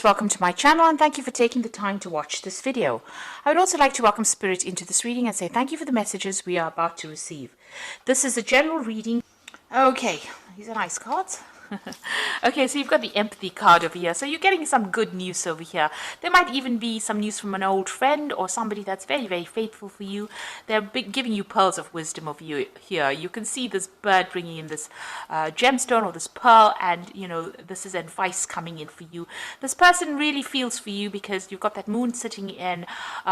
welcome to my channel and thank you for taking the time to watch this video. I would also like to welcome Spirit into this reading and say thank you for the messages we are about to receive. This is a general reading. Okay, these are nice cards. Okay, so you've got the empathy card over here. So you're getting some good news over here. There might even be some news from an old friend or somebody that's very, very faithful for you. They're giving you pearls of wisdom over here. You can see this bird bringing in this gemstone or this pearl, and you know, this is advice coming in for you. This person really feels for you because you've got that moon sitting in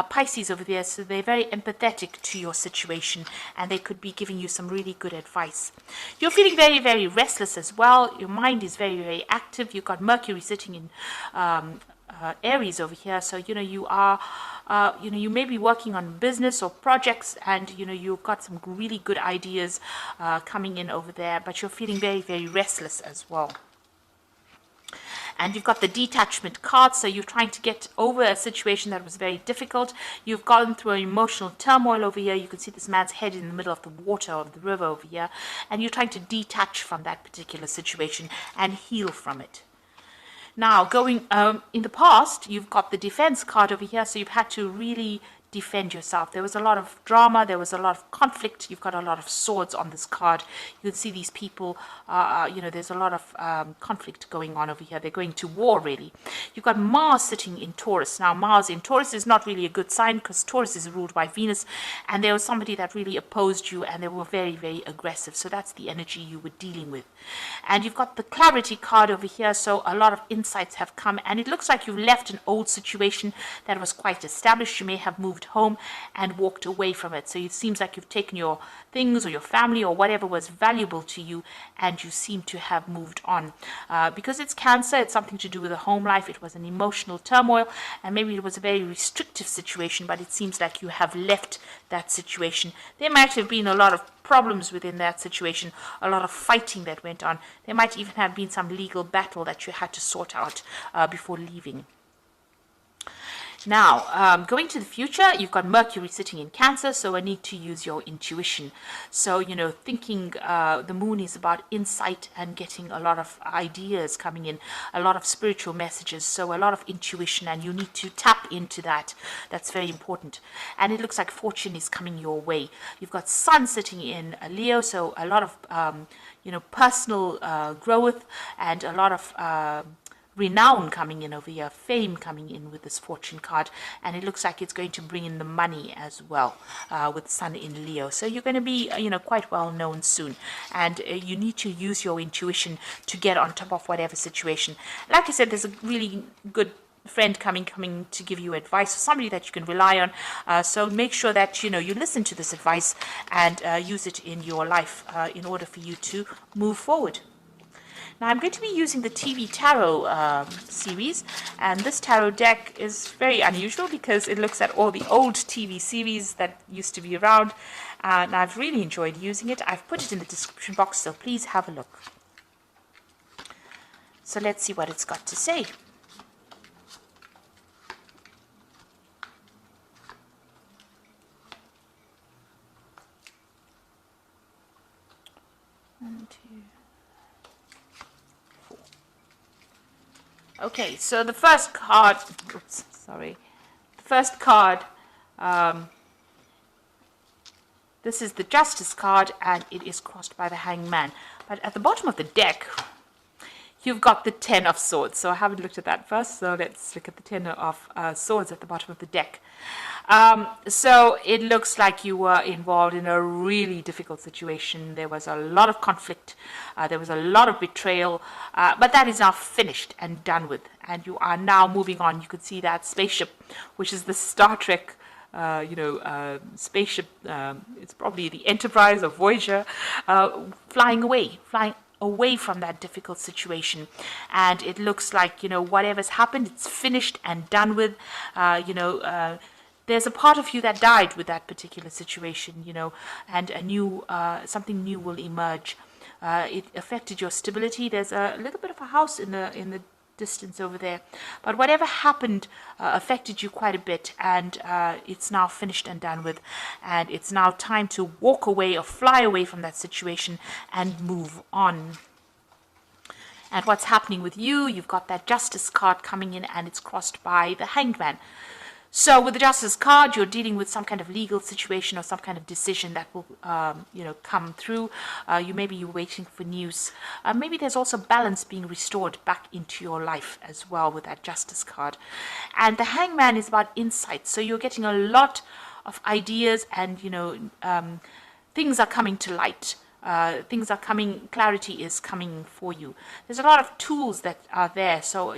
Pisces over there, so they're very empathetic to your situation and they could be giving you some really good advice. You're feeling very, very restless as well. Your mind is very, very active. You've got Mercury sitting in Aries over here, so you know you are you may be working on business or projects, and you know you've got some really good ideas coming in over there, but you're feeling very, very restless as well. And you've got the detachment card, so you're trying to get over a situation that was very difficult. You've gone through an emotional turmoil over here. You can see this man's head in the middle of the water of the river over here, and you're trying to detach from that particular situation and heal from it. Now, going in the past, you've got the defense card over here, so you've had to really defend yourself. There was a lot of drama, there was a lot of conflict. You've got a lot of swords on this card. You can see these people, you know, there's a lot of conflict going on over here. They're going to war, really. You've got Mars sitting in Taurus. Now, Mars in Taurus is not really a good sign because Taurus is ruled by Venus, and there was somebody that really opposed you and they were very, very aggressive. So that's the energy you were dealing with. And you've got the clarity card over here, so a lot of insights have come, and it looks like you've left an old situation that was quite established. You may have moved home and walked away from it. So it seems like you've taken your things or your family or whatever was valuable to you, and you seem to have moved on. Because it's Cancer, it's something to do with the home life. It was an emotional turmoil, and maybe it was a very restrictive situation, but it seems like you have left that situation. There might have been a lot of problems within that situation, a lot of fighting that went on. There might even have been some legal battle that you had to sort out before leaving. Now, going to the future, you've got Mercury sitting in Cancer, so I need to use your intuition. So, you know, thinking the moon is about insight and getting a lot of ideas coming in, a lot of spiritual messages, so a lot of intuition, and you need to tap into that. That's very important. And it looks like fortune is coming your way. You've got Sun sitting in Leo, so a lot of, you know, personal growth and a lot of renown coming in over here, fame coming in with this fortune card, and it looks like it's going to bring in the money as well with Sun in Leo. So you're going to be, you know, quite well known soon, and you need to use your intuition to get on top of whatever situation. Like I said, there's a really good friend coming to give you advice, or somebody that you can rely on. So make sure that, you know, you listen to this advice and use it in your life in order for you to move forward. Now, I'm going to be using the TV Tarot series, and this tarot deck is very unusual because it looks at all the old TV series that used to be around, and I've really enjoyed using it. I've put it in the description box, so please have a look. So let's see what it's got to say. One, two. Okay, so the first card, oops, sorry, the first card, this is the Justice card, and it is crossed by the Hangman. But at the bottom of the deck, you've got the Ten of Swords. So I haven't looked at that first, so let's look at the Ten of Swords at the bottom of the deck. So it looks like you were involved in a really difficult situation. There was a lot of conflict, there was a lot of betrayal, but that is now finished and done with, and you are now moving on. You could see that spaceship, which is the Star Trek spaceship, it's probably the Enterprise or Voyager, flying away from that difficult situation. And it looks like, you know, whatever's happened, it's finished and done with. There's a part of you that died with that particular situation, you know, and a new, something new will emerge. It affected your stability. There's a little bit of a house in the distance over there, but whatever happened affected you quite a bit, and it's now finished and done with, and it's now time to walk away or fly away from that situation and move on. And what's happening with you, you've got that Justice card coming in, and it's crossed by the Hanged Man. So with the Justice card, you're dealing with some kind of legal situation or some kind of decision that will, come through. Maybe you're waiting for news. Maybe there's also balance being restored back into your life as well with that Justice card. And the Hangman is about insight. So you're getting a lot of ideas, and things are coming to light. Things are coming, clarity is coming for you. There's a lot of tools that are there. So,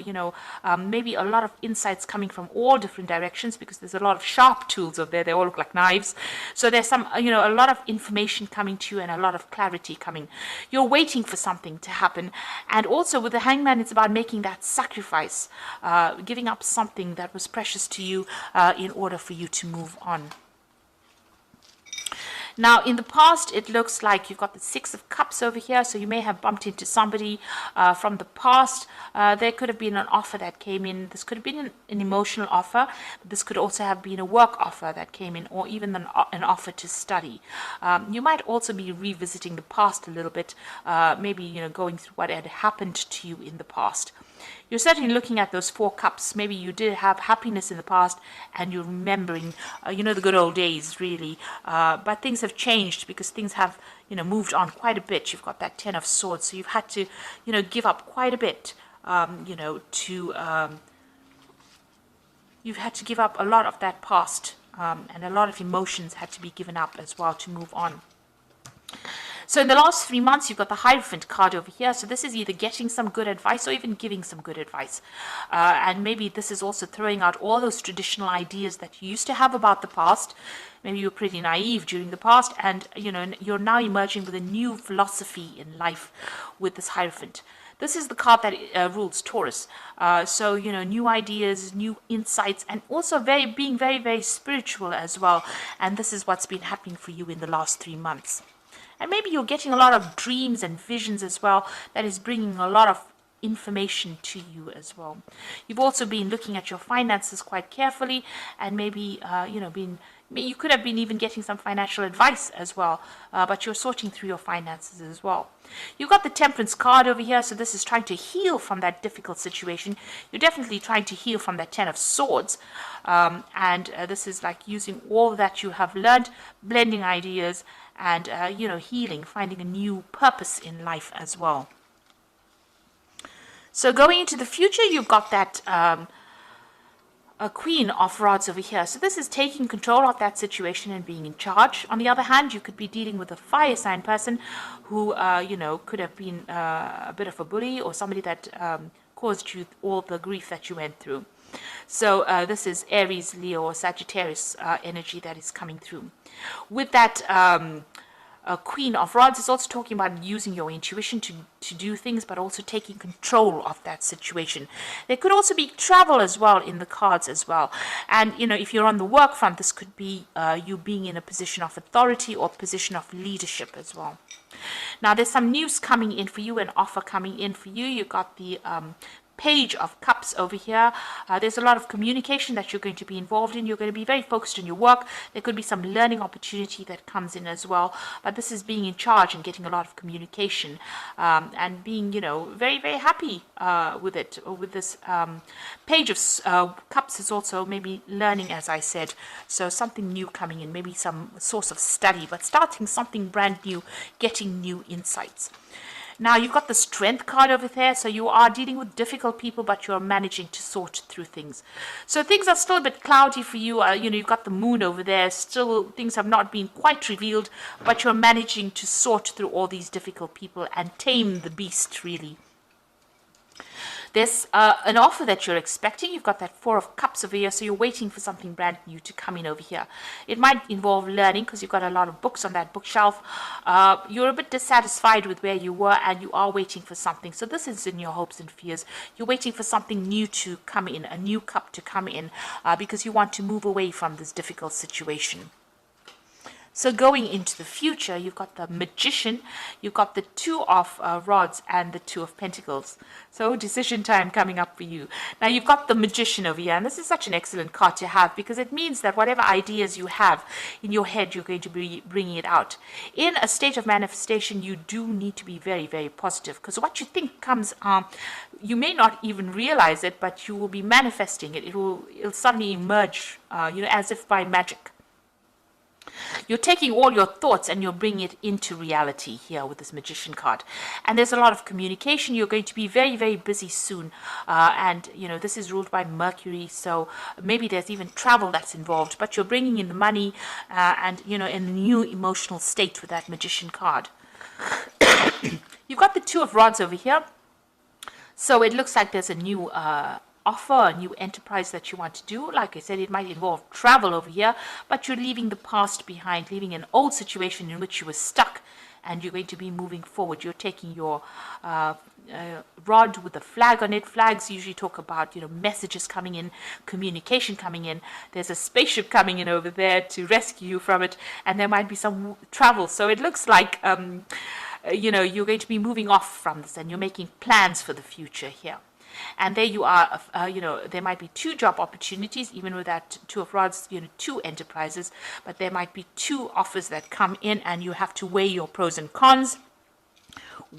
maybe a lot of insights coming from all different directions, because there's a lot of sharp tools over there. They all look like knives. So there's some, a lot of information coming to you and a lot of clarity coming. You're waiting for something to happen. And also with the Hangman, it's about making that sacrifice, giving up something that was precious to you in order for you to move on. Now, in the past, it looks like you've got the Six of Cups over here, so you may have bumped into somebody from the past. There could have been an offer that came in. This could have been an emotional offer. This could also have been a work offer that came in, or even an offer to study. You might also be revisiting the past a little bit, maybe going through what had happened to you in the past. You're certainly looking at those 4 cups. Maybe you did have happiness in the past, and you're remembering, the good old days, really. But things have changed, because things have, moved on quite a bit. You've got that 10 of Swords, so you've had to, give up quite a bit, you've had to give up a lot of that past, and a lot of emotions had to be given up as well to move on. So in the last 3 months, you've got the Hierophant card over here. So this is either getting some good advice or even giving some good advice. And maybe this is also throwing out all those traditional ideas that you used to have about the past. Maybe you were pretty naive during the past, and you're now emerging with a new philosophy in life with this Hierophant. This is the card that rules Taurus. So, new ideas, new insights, and also being very, very spiritual as well. And this is what's been happening for you in the last 3 months. And maybe you're getting a lot of dreams and visions as well, that is bringing a lot of information to you as well. You've also been looking at your finances quite carefully, and maybe, you could have been even getting some financial advice as well, but you're sorting through your finances as well. You've got the Temperance card over here, so this is trying to heal from that difficult situation. You're definitely trying to heal from that 10 of Swords, and this is like using all that you have learned, blending ideas, and healing, finding a new purpose in life as well. So going into the future, you've got that a Queen of Rods over here. So this is taking control of that situation and being in charge. On the other hand, you could be dealing with a fire sign person who, could have been a bit of a bully, or somebody that caused you all the grief that you went through. So this is Aries, Leo, or Sagittarius energy that is coming through. With that Queen of Rods is also talking about using your intuition to do things, but also taking control of that situation. There could also be travel as well in the cards as well. And, if you're on the work front, this could be you being in a position of authority or position of leadership as well. Now, there's some news coming in for you, an offer coming in for you. You've got the Page of Cups over here. There's a lot of communication that you're going to be involved in. You're going to be very focused on your work. There could be some learning opportunity that comes in as well. But this is being in charge and getting a lot of communication, and being, very, very happy with it. With this Page of Cups is also maybe learning, as I said. So something new coming in, maybe some source of study, but starting something brand new, getting new insights. Now, you've got the Strength card over there, so you are dealing with difficult people, but you're managing to sort through things. So things are still a bit cloudy for you. You've got the Moon over there. Still, things have not been quite revealed, but you're managing to sort through all these difficult people and tame the beast, really. There's an offer that you're expecting. You've got that Four of Cups over here, so you're waiting for something brand new to come in over here. It might involve learning, because you've got a lot of books on that bookshelf. You're a bit dissatisfied with where you were, and you are waiting for something. So this is in your hopes and fears. You're waiting for something new to come in, a new cup to come in, because you want to move away from this difficult situation. So going into the future, you've got the Magician, you've got the Two of Rods and the Two of Pentacles. So decision time coming up for you. Now you've got the Magician over here, and this is such an excellent card to have because it means that whatever ideas you have in your head, you're going to be bringing it out. In a state of manifestation, you do need to be very, very positive because what you think comes, you may not even realize it, but you will be manifesting it. It'll suddenly emerge, as if by magic. You're taking all your thoughts and you're bringing it into reality here with this Magician card. And there's a lot of communication. You're going to be very, very busy soon. And this is ruled by Mercury. So maybe there's even travel that's involved. But you're bringing in the money and, in a new emotional state with that Magician card. You've got the Two of Rods over here. So it looks like there's a new offer, a new enterprise that you want to do. Like I said, it might involve travel over here, but you're leaving the past behind, leaving an old situation in which you were stuck, and you're going to be moving forward. You're taking your rod with a flag on it. Flags usually talk about, messages coming in, communication coming in. There's a spaceship coming in over there to rescue you from it, and there might be some travel. So it looks like, you're going to be moving off from this, and you're making plans for the future here. And there you are, there might be two job opportunities, even with that Two of Rods, two enterprises, but there might be two offers that come in and you have to weigh your pros and cons,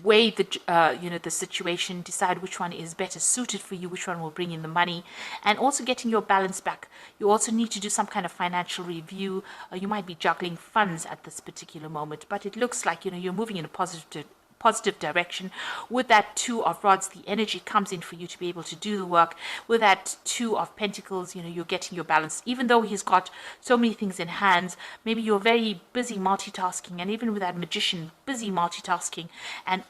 weigh the situation, decide which one is better suited for you, which one will bring in the money, and also getting your balance back. You also need to do some kind of financial review. You might be juggling funds at this particular moment, but it looks like, you're moving in a positive direction. With that Two of Rods, the energy comes in for you to be able to do the work. With that Two of Pentacles, you're getting your balance. Even though he's got so many things in hands, maybe you're very busy multitasking, and even with that Magician, busy multitasking, and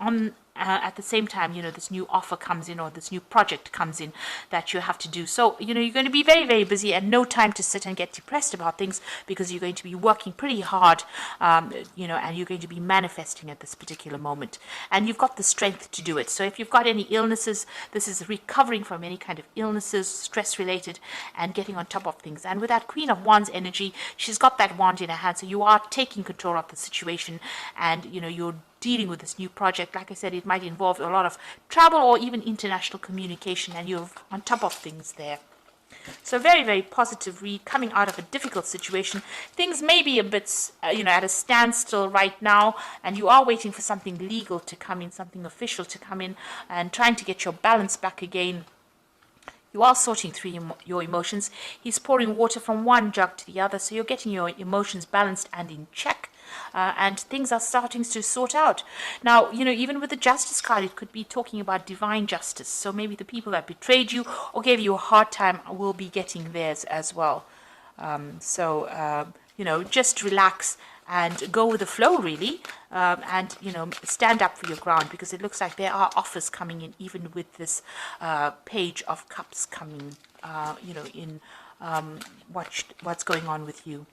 at the same time, this new offer comes in or this new project comes in that you have to do. So, you're going to be very, very busy and no time to sit and get depressed about things because you're going to be working pretty hard, and you're going to be manifesting at this particular moment. And you've got the strength to do it. So if you've got any illnesses, this is recovering from any kind of illnesses, stress related, and getting on top of things. And with that Queen of Wands energy, she's got that wand in her hand. So you are taking control of the situation, and, you're dealing with this new project. Like I said, it might involve a lot of travel or even international communication, and you're on top of things there. So very, very positive read coming out of a difficult situation. Things may be a bit, at a standstill right now, and you are waiting for something legal to come in, something official to come in, and trying to get your balance back again. You are sorting through your emotions. He's pouring water from one jug to the other, so you're getting your emotions balanced and in check. And things are starting to sort out. Now, even with the Justice card, it could be talking about divine justice. So maybe the people that betrayed you or gave you a hard time will be getting theirs as well. Just relax and go with the flow, really, and stand up for your ground, because it looks like there are offers coming in, even with this Page of Cups coming, in what's going on with you.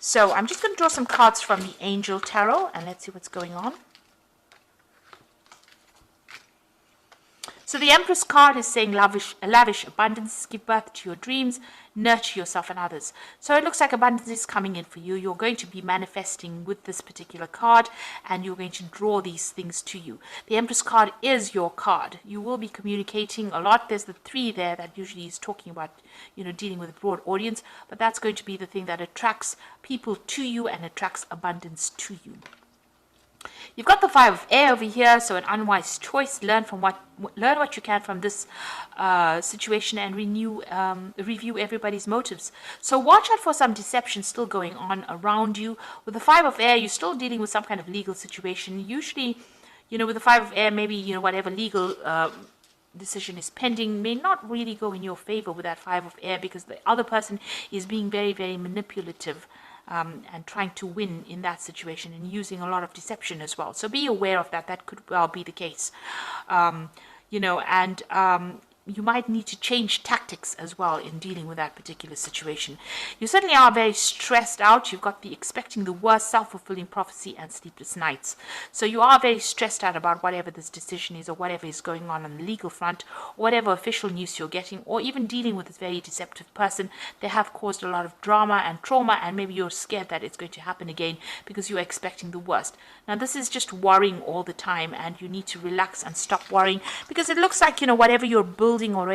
So I'm just going to draw some cards from the Angel Tarot, and let's see what's going on. So the Empress card is saying lavish abundance, give birth to your dreams, nurture yourself and others. So it looks like abundance is coming in for you. You're going to be manifesting with this particular card, and you're going to draw these things to you. The Empress card is your card. You will be communicating a lot. There's the 3 there that usually is talking about, dealing with a broad audience, but that's going to be the thing that attracts people to you and attracts abundance to you. You've got the 5 of Air over here, so an unwise choice. Learn what you can from this situation, and review everybody's motives. So watch out for some deception still going on around you. With the 5 of Air, you're still dealing with some kind of legal situation. Usually, with the 5 of Air, maybe, whatever legal decision is pending may not really go in your favor with that 5 of Air, because the other person is being very, very manipulative. And trying to win in that situation, and using a lot of deception as well. So be aware of that. That could well be the case. you might need to change tactics as well in dealing with that particular situation. You certainly are very stressed out. You've got the expecting the worst, self-fulfilling prophecy, and sleepless nights. So you are very stressed out about whatever this decision is, or whatever is going on the legal front, or whatever official news you're getting, or even dealing with this very deceptive person. They have caused a lot of drama and trauma, and maybe you're scared that it's going to happen again because you're expecting the worst. Now, this is just worrying all the time, and you need to relax and stop worrying, because it looks like, whatever you're building or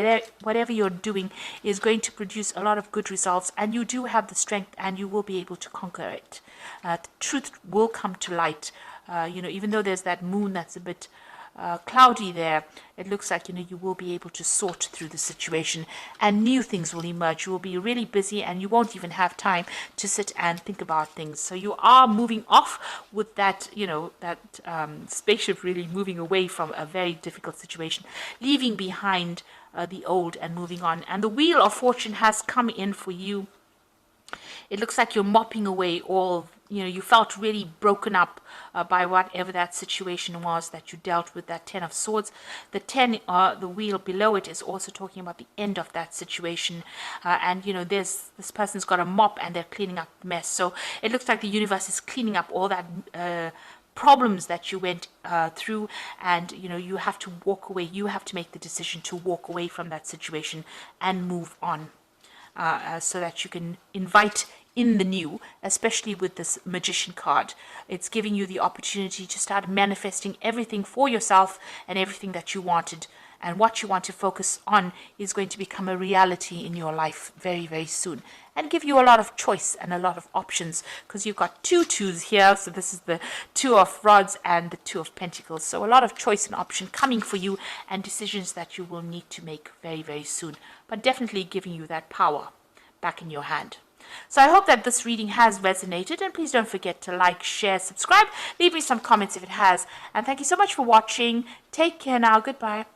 whatever you're doing is going to produce a lot of good results, and you do have the strength, and you will be able to conquer it. The truth will come to light. Even though there's that moon that's a bit cloudy there, it looks like you will be able to sort through the situation, and new things will emerge. You will be really busy, and you won't even have time to sit and think about things. So you are moving off with that, spaceship, really moving away from a very difficult situation, leaving behind the old and moving on. And the Wheel of Fortune has come in for you. It looks like you're mopping away all, you felt really broken up by whatever that situation was that you dealt with, that 10 of Swords. The 10, the wheel below it, is also talking about the end of that situation. And, this person's got a mop and they're cleaning up the mess. So it looks like the universe is cleaning up all that problems that you went through, and you have to walk away. You have to make the decision to walk away from that situation and move on. So that you can invite in the new, especially with this Magician card. It's giving you the opportunity to start manifesting everything for yourself and everything that you wanted. And what you want to focus on is going to become a reality in your life very, very soon, and give you a lot of choice and a lot of options, because you've got 2 twos here. So this is the 2 of Rods and the 2 of Pentacles. So a lot of choice and option coming for you, and decisions that you will need to make very, very soon, but definitely giving you that power back in your hand. So I hope that this reading has resonated, and please don't forget to like, share, subscribe, leave me some comments if it has, and thank you so much for watching. Take care now. Goodbye.